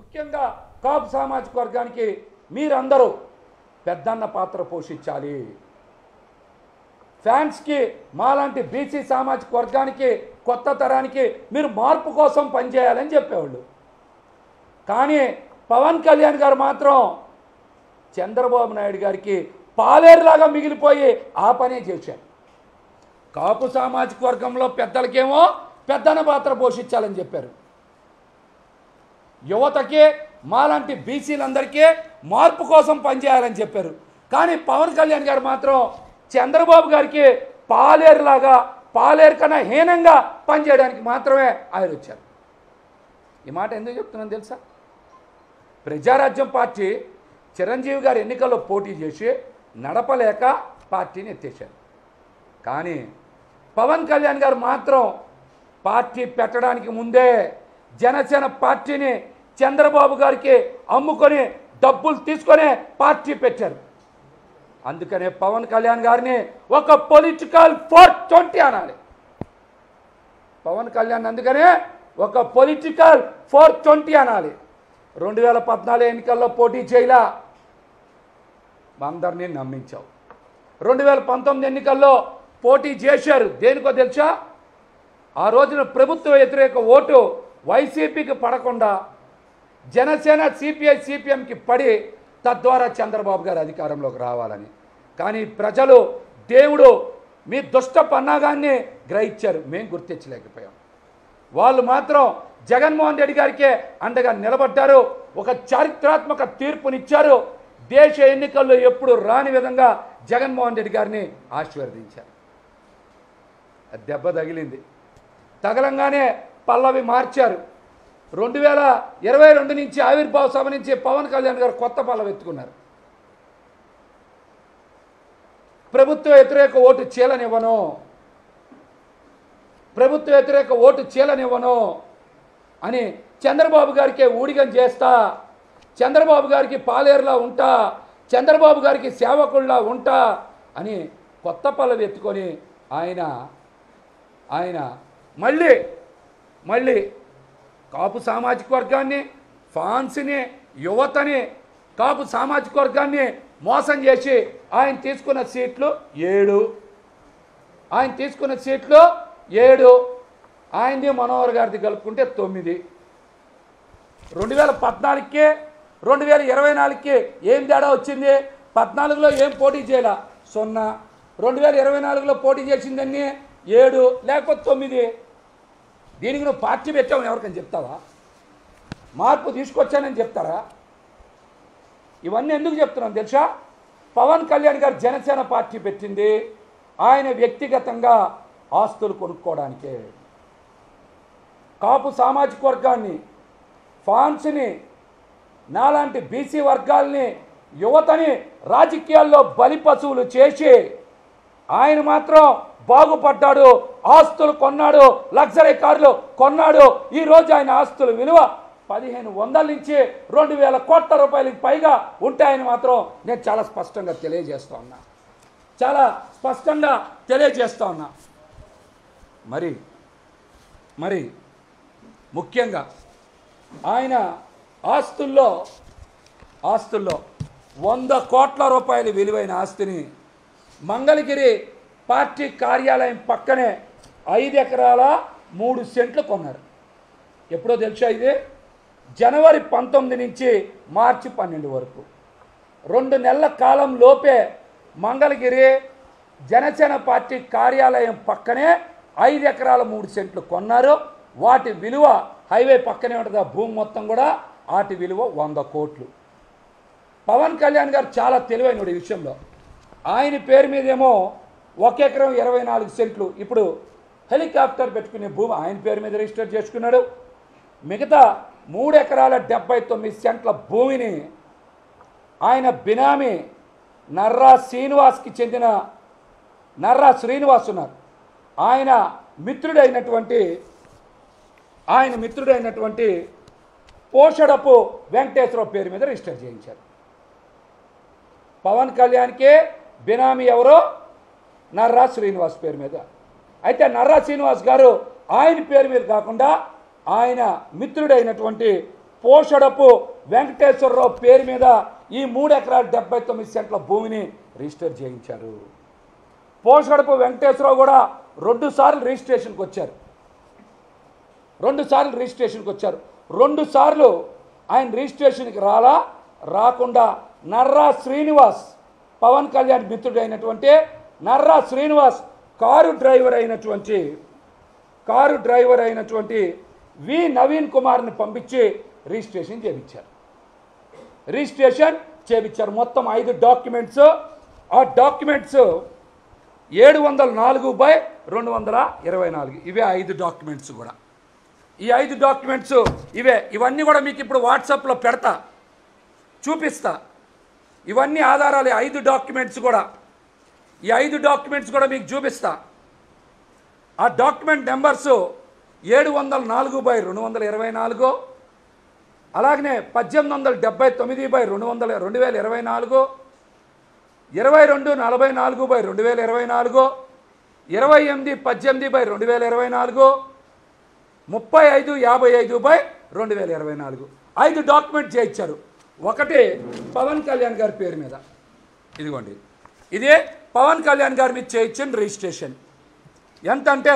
ముఖ్యంగా కాపు సామాజిక వర్గానికి మీరందరూ పెద్దన్న పాత్ర పోషించాలి. ఫ్యాన్స్కి మాలాంటి బీసీ సామాజిక వర్గానికి కొత్త తరానికి మీరు మార్పు కోసం పనిచేయాలని చెప్పేవాళ్ళు. కానీ పవన్ కళ్యాణ్ గారు మాత్రం చంద్రబాబు నాయుడు గారికి పాలేరులాగా మిగిలిపోయి ఆ పనే చేశారు. కాపు సామాజిక వర్గంలో పెద్దలకేమో పెద్దన్న పాత్ర పోషించాలని చెప్పారు. యువతకి మాలాంటి బీసీలందరికీ మార్పు కోసం పనిచేయాలని చెప్పారు. కానీ పవన్ కళ్యాణ్ గారు మాత్రం చంద్రబాబు గారికి పాలేరులాగా పాలేరు కన్నా హీనంగా పనిచేయడానికి మాత్రమే ఆయన వచ్చారు. ఈ మాట ఎందుకు చెప్తున్నాను తెలుసా? ప్రజారాజ్యం పార్టీ చిరంజీవి గారు ఎన్నికల్లో పోటీ చేసి నడపలేక పార్టీని ఎత్తేశారు. కానీ పవన్ కళ్యాణ్ గారు మాత్రం పార్టీ పెట్టడానికి ముందే జనసేన పార్టీని చంద్రబాబు గారికి అమ్ముకొని డబ్బులు తీసుకొని పార్టీ పెట్టారు. అందుకనే పవన్ కళ్యాణ్ గారిని ఒక పొలిటికల్ 420 అనాలి. పవన్ కళ్యాణ్ అందుకనే ఒక పొలిటికల్ 420 అనాలి. 2014 ఎన్నికల్లో పోటీ చేయలా, అందరినీ నమ్మించావు. 2019 ఎన్నికల్లో పోటీ చేశారు. దేనికో తెలుసా? ఆ రోజున ప్రభుత్వ వ్యతిరేక ఓటు వైసీపీకి పడకుండా జనసేన సిపిఐ సిపిఎంకి పడి తద్వారా చంద్రబాబు గారు అధికారంలోకి రావాలని. కానీ ప్రజలు దేవుడు మీ దుష్ట పన్నాగాన్ని గ్రహించారు, మేము గుర్తించలేకపోయాం. వాళ్ళు మాత్రం జగన్మోహన్ రెడ్డి గారికే అండగా నిలబడ్డారు. ఒక చారిత్రాత్మక తీర్పునిచ్చారు. దేశ ఎన్నికల్లో ఎప్పుడు రాని విధంగా జగన్మోహన్ రెడ్డి గారిని ఆశీర్వదించారు. దెబ్బ తగిలింది. తగలంగానే పల్లవి మార్చారు. 2022 నుంచి ఆవిర్భావ సభ నుంచి పవన్ కళ్యాణ్ గారు కొత్త పల్లవి ఎత్తుకున్నారు. ప్రభుత్వ వ్యతిరేక ఓటు చీలనివ్వను, ప్రభుత్వ వ్యతిరేక ఓటు చీలనివ్వను అని చంద్రబాబు గారికి ఊడిగం చేస్తా, చంద్రబాబు గారికి పాలేరులా ఉంటా, చంద్రబాబు గారికి సేవకుల్లా ఉంటా అని కొత్త పల్లవి ఎత్తుకొని ఆయన మళ్ళీ కాపు సామాజిక వర్గాన్ని, ఫాన్స్ని, యువతని, కాపు సామాజిక వర్గాన్ని మోసం చేసి ఆయన తీసుకున్న సీట్లు 7. ఆయన తీసుకున్న సీట్లు 7. ఆయనది మనోహర్ గారిది కలుపుకుంటే 9. 2014కి 2024కి ఏం తేడా వచ్చింది? 14లో ఏం పోటీ చేయాల? 0. 2024లో పోటీ చేసిందన్నీ 7 లేకపోతే 9. దీనికి నువ్వు పార్టీ పెట్టావని ఎవరికని చెప్తావా? మార్పు తీసుకొచ్చానని చెప్తారా? ఇవన్నీ ఎందుకు చెప్తున్నాను తెలుసా? పవన్ కళ్యాణ్ గారు జనసేన పార్టీ పెట్టింది ఆయన వ్యక్తిగతంగా ఆస్తులు కొనుక్కోవడానికే. కాపు సామాజిక వర్గాన్ని, ఫాన్స్ని, నాలాంటి బీసీ వర్గాల్ని, యువతని రాజకీయాల్లో బలిపశువులు చేసి ఆయన మాత్రం బాగుపడ్డాడు, ఆస్తులు కొన్నాడు, లగ్జరీ కార్లు కొన్నాడు. ఈరోజు ఆయన ఆస్తుల విలువ 1500 నుంచి 2000 కోట్ల రూపాయలకి పైగా ఉంటాయని మాత్రం నేను చాలా స్పష్టంగా తెలియజేస్తా ఉన్నా. మరి ముఖ్యంగా ఆయన ఆస్తుల్లో 100 కోట్ల రూపాయల విలువైన ఆస్తిని మంగళగిరి పార్టీ కార్యాలయం పక్కనే 5 ఎకరాల 3 సెంట్లు కొన్నారు. ఎప్పుడో తెలుసా? ఇది జనవరి 19 నుంచి మార్చి 12 వరకు 2 నెలల కాలం లోపే మంగళగిరి జనసేన పార్టీ కార్యాలయం పక్కనే 5 ఎకరాల 3 సెంట్లు కొన్నారు. వాటి విలువ హైవే పక్కనే ఉంటుంది, ఆ భూమి మొత్తం కూడా వాటి విలువ 100 కోట్లు. పవన్ కళ్యాణ్ గారు చాలా తెలివైనడు ఈ విషయంలో. ఆయన పేరు మీదేమో 1 ఎకరం 24 సెంట్లు ఇప్పుడు హెలికాప్టర్ పెట్టుకునే భూమి ఆయన పేరు మీద రిజిస్టర్ చేసుకున్నాడు. మిగతా 3 ఎకరాల 79 సెంట్ల భూమిని ఆయన బినామీ నర్రా శ్రీనివాస్కి చెందిన నర్రా శ్రీనివాస్ ఉన్నారు, ఆయన మిత్రుడైనటువంటి పోషడపు వెంకటేశ్వరరావు పేరు మీద రిజిస్టర్ చేయించారు. పవన్ కళ్యాణ్కే బినామీ ఎవరో నర్రా శ్రీనివాస్ పేరు మీద. అయితే నర్రా శ్రీనివాస్ గారు ఆయన పేరు మీద కాకుండా ఆయన మిత్రుడైనటువంటి పోషడపు వెంకటేశ్వరరావు పేరు మీద ఈ 3 ఎకరాల 79 సెంట్ల భూమిని రిజిస్టర్ చేయించారు. పోషడపు వెంకటేశ్వరరావు కూడా 2 సార్లు రిజిస్ట్రేషన్కి వచ్చారు. 2 సార్లు ఆయన రిజిస్ట్రేషన్కి రాకుండా నర్రా శ్రీనివాస్, పవన్ కళ్యాణ్ మిత్రుడు అయినటువంటి నర్రా శ్రీనివాస్ కారు డ్రైవర్ అయినటువంటి వి నవీన్ కుమార్ని పంపించి రిజిస్ట్రేషన్ చేయించారు. మొత్తం 5 డాక్యుమెంట్స్. ఆ డాక్యుమెంట్స్ 704/224 ఇవే 5 డాక్యుమెంట్స్ కూడా. ఈ 5 డాక్యుమెంట్స్ ఇవన్నీ కూడా మీకు ఇప్పుడు వాట్సాప్లో పెడతా, చూపిస్తా. ఇవన్నీ ఆధారాలు. 5 డాక్యుమెంట్స్ కూడా, ఈ 5 డాక్యుమెంట్స్ కూడా మీకు చూపిస్తా. ఆ డాక్యుమెంట్ నెంబర్స్ 704/224, అలాగనే 1879/2024, 2244/2024, 2818/2024, 3555/2024 5 డాక్యుమెంట్ చేయించారు. ఒకటి పవన్ కళ్యాణ్ గారి పేరు మీద, ఇదిగోండి, ఇదే పవన్ కళ్యాణ్ గారి మీద చేయించిన రిజిస్ట్రేషన్. ఎంత అంటే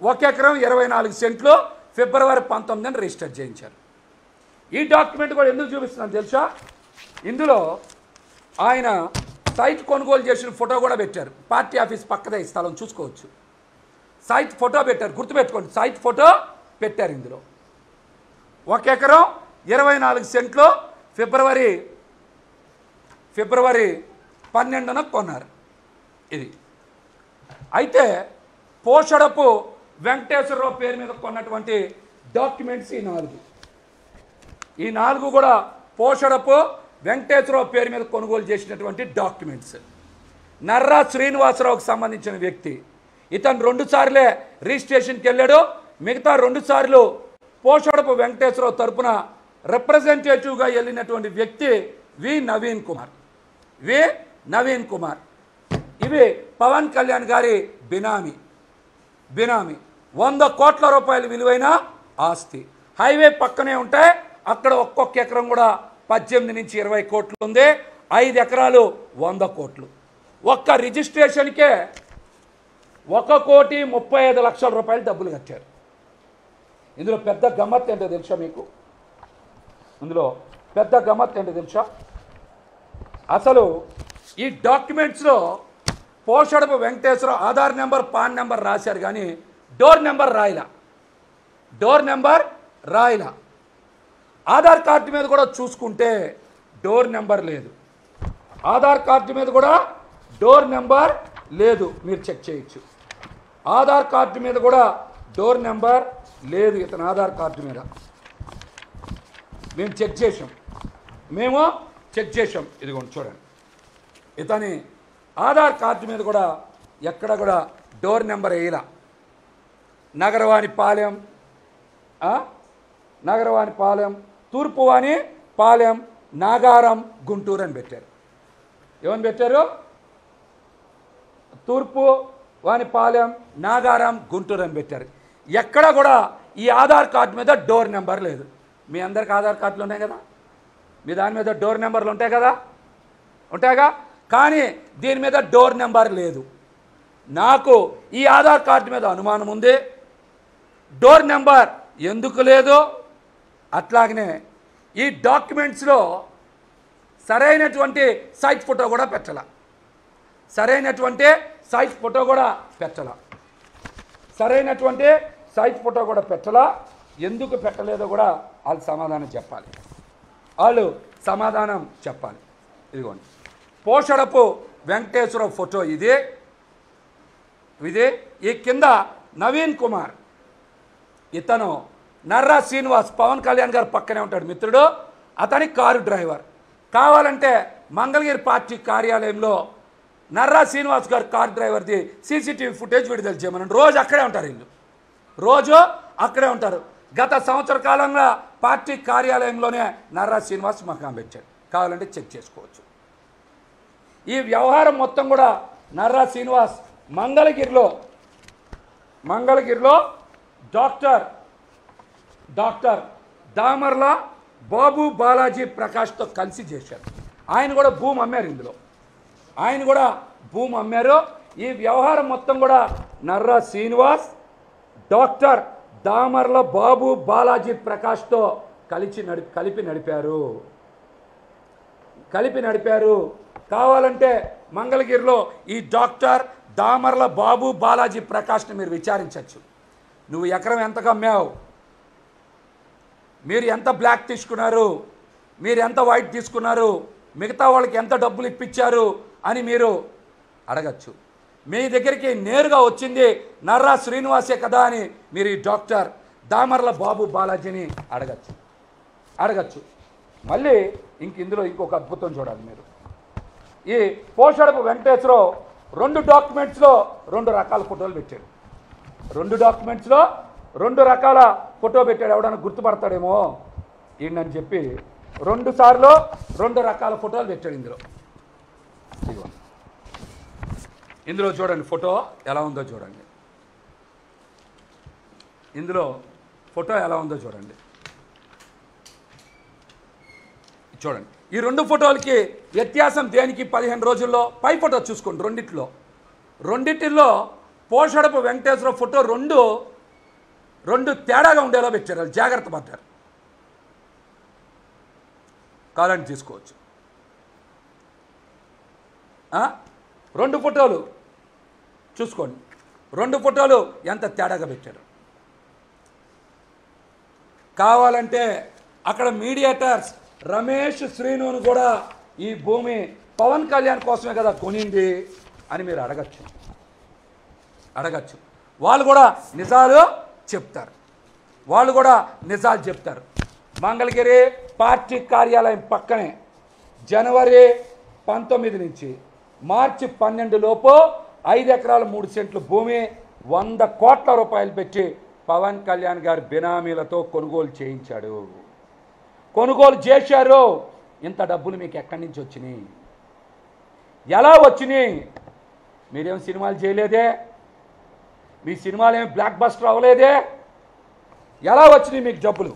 1 ఎకరం 24 సెంట్లు ఫిబ్రవరి 19న రిజిస్టర్ చేయించారు. ఈ డాక్యుమెంట్ కూడా ఎందుకు చూపిస్తున్నాను తెలుసా? ఇందులో ఆయన సైట్ కొనుగోలు చేసిన ఫోటో కూడా పెట్టారు. పార్టీ ఆఫీస్ పక్కదే ఈ స్థలం చూసుకోవచ్చు. సైట్ ఫోటో పెట్టారు, గుర్తుపెట్టుకోండి, సైట్ ఫోటో పెట్టారు. ఇందులో 1 ఎకరం 24 సెంట్లు ఫిబ్రవరి 12న కొన్నారు. ఇది అయితే పోషడపు వెంకటేశ్వరరావు పేరు మీద కొన్నటువంటి డాక్యుమెంట్స్ ఈ 4 కూడా పోషడపు వెంకటేశ్వరరావు పేరు మీద కొనుగోలు చేసినటువంటి డాక్యుమెంట్స్. నర్రా శ్రీనివాసరావుకు సంబంధించిన వ్యక్తి. ఇతను 2 సార్లే రిజిస్ట్రేషన్కి వెళ్ళాడు. మిగతా 2 సార్లు పోషడపు వెంకటేశ్వరరావు తరపున రిప్రజెంటేటివ్గా వెళ్ళినటువంటి వ్యక్తి వి నవీన్ కుమార్. ఇవి పవన్ కళ్యాణ్ గారి బినామీ 100 కోట్ల రూపాయల విలువైన ఆస్తి. హైవే పక్కనే ఉంటాయి. అక్కడ ఒక్కొక్క ఎకరం కూడా 18 నుంచి 20 కోట్లు ఉంది. 5 ఎకరాలు 100 కోట్లు. ఒక్క రిజిస్ట్రేషన్కే 1,35,00,000 రూపాయలు డబ్బులు కట్టారు. ఇందులో పెద్ద గమ్మత్ ఏంటో తెలుసా మీకు? అసలు ఈ డాక్యుమెంట్స్లో Poshadapu Venkateswara Aadhaar number, PAN number రాశారు, కానీ డోర్ నెంబర్ రాయిలా. ఆధార్ కార్డు మీద కూడా చూసుకుంటే డోర్ నెంబర్ లేదు. మీరు చెక్ చేయొచ్చు. ఆధార్ కార్డు మీద కూడా డోర్ నెంబర్ లేదు. ఇతని ఆధార్ కార్డు మీద మేము చెక్ చేసాం. ఇదిగోండి చూడండి, ఇతని ఆధార్ కార్డు మీద కూడా ఎక్కడ కూడా డోర్ నెంబర్ వేయలా. నగరవాణిపాలెం, తూర్పువాణిపాలెం, నాగారం, గుంటూరు అని పెట్టారు. ఏమని పెట్టారు? తూర్పువాణిపాలెం, నాగారం, గుంటూరు అని పెట్టారు. ఎక్కడ కూడా ఈ ఆధార్ కార్డు మీద డోర్ నెంబర్ లేదు. మీ అందరికి ఆధార్ కార్డులు ఉన్నాయి కదా, మీ దాని మీద డోర్ నెంబర్లు ఉంటాయిగా, కానీ దీని మీద డోర్ నెంబర్ లేదు. నాకు ఈ ఆధార్ కార్డు మీద అనుమానం ఉంది. డోర్ నెంబర్ ఎందుకు లేదు? అట్లాగనే ఈ డాక్యుమెంట్స్లో సరైనటువంటి సైట్ ఫోటో కూడా పెట్టలా. ఎందుకు పెట్టలేదో కూడా వాళ్ళు సమాధానం చెప్పాలి. ఇదిగోండి, పోషడపు వెంకటేశ్వరరావు ఫోటో ఇదే. ఈ కింద నవీన్ కుమార్, ఇతను నర్రా శ్రీనివాస్ పవన్ కళ్యాణ్ గారు పక్కనే ఉంటాడు, మిత్రుడు. అతని కారు డ్రైవర్. కావాలంటే మంగళగిరి పార్టీ కార్యాలయంలో నర్రా శ్రీనివాస్ గారు కారు డ్రైవర్ది సీసీటీవీ ఫుటేజ్ విడుదల చేయమని. రోజు అక్కడే ఉంటారు. గత సంవత్సర కాలంగా పార్టీ కార్యాలయంలోనే నర్రా శ్రీనివాస్ మకాం పెట్టాడు. కావాలంటే చెక్ చేసుకోవచ్చు. ఈ వ్యవహారం మొత్తం కూడా నర్రా శ్రీనివాస్ మంగళగిరిలో డాక్టర్ దామర్ల బాబు బాలాజీ ప్రకాష్తో కలిసి చేశారు. ఆయన కూడా భూమి అమ్మారు. ఇందులో ఆయన కూడా భూమి అమ్మారు. ఈ వ్యవహారం మొత్తం కూడా నర్రా శ్రీనివాస్ డాక్టర్ దామర్ల బాబు బాలాజీ ప్రకాష్తో కలిపి నడిపారు. కావాలంటే మంగళగిరిలో ఈ డాక్టర్ దామర్ల బాబు బాలాజీ ప్రకాష్ని మీరు విచారించవచ్చు. నువ్వు ఎకరం ఎంతకు అమ్మావు, మీరు ఎంత బ్లాక్ తీసుకున్నారు, మీరు ఎంత వైట్ తీసుకున్నారు, మిగతా వాళ్ళకి ఎంత డబ్బులు ఇప్పించారు అని మీరు అడగచ్చు. మీ దగ్గరికి నేరుగా వచ్చింది నర్రా శ్రీనివాసే కదా అని మీరు ఈ డాక్టర్ దామర్ల బాబు బాలాజీని అడగచ్చు. మళ్ళీ ఇందులో ఇంకొక అద్భుతం చూడాలి మీరు. ఈ పోషడపు వెంకటేశ్వరరావు 2 డాక్యుమెంట్స్లో 2 రకాల ఫోటోలు పెట్టాడు. 2 డాక్యుమెంట్స్లో 2 రకాల ఫోటో పెట్టాడు. ఎవడన్నా గుర్తుపడతాడేమో ఏంటని చెప్పి 2 సార్లు 2 రకాల ఫోటోలు పెట్టాడు. ఇందులో చూడండి ఫోటో ఎలా ఉందో చూడండి. ఇందులో ఫోటో ఎలా ఉందో చూడండి. ఈ 2 ఫోటోలకి వ్యత్యాసం దేనికి? 15 రోజుల్లో పై ఫోటో చూసుకోండి. రెండిటిల్లో పోషడపు వెంకటేశ్వర ఫోటో రెండు తేడాగా ఉండేలా పెట్టారు. వాళ్ళు జాగ్రత్త పడ్డారు. కావాలని తీసుకోవచ్చు. 2 ఫోటోలు చూసుకోండి. 2 ఫోటోలు ఎంత తేడాగా పెట్టారు. కావాలంటే అక్కడ మీడియేటర్స్ రమేష్ శ్రీనును కూడా ఈ భూమి పవన్ కళ్యాణ్ కోసమే కదా కొనింది అని మీరు అడగచ్చు. వాళ్ళు కూడా నిజాలు చెప్తారు. మంగళగిరి పార్టీ కార్యాలయం పక్కనే జనవరి 19 నుంచి మార్చి 12 లోపు 5 ఎకరాల 3 సెంట్లు భూమి 100 కోట్ల రూపాయలు పెట్టి పవన్ కళ్యాణ్ గారు బినామీలతో కొనుగోలు చేశారు. ఇంత డబ్బులు మీకు ఎక్కడి నుంచి వచ్చినాయి? ఎలా వచ్చినాయి? మీరేం సినిమాలు చేయలేదే, మీ సినిమాలు ఏమి బ్లాక్ బస్టర్ అవ్వలేదే, ఎలా వచ్చినాయి మీకు డబ్బులు?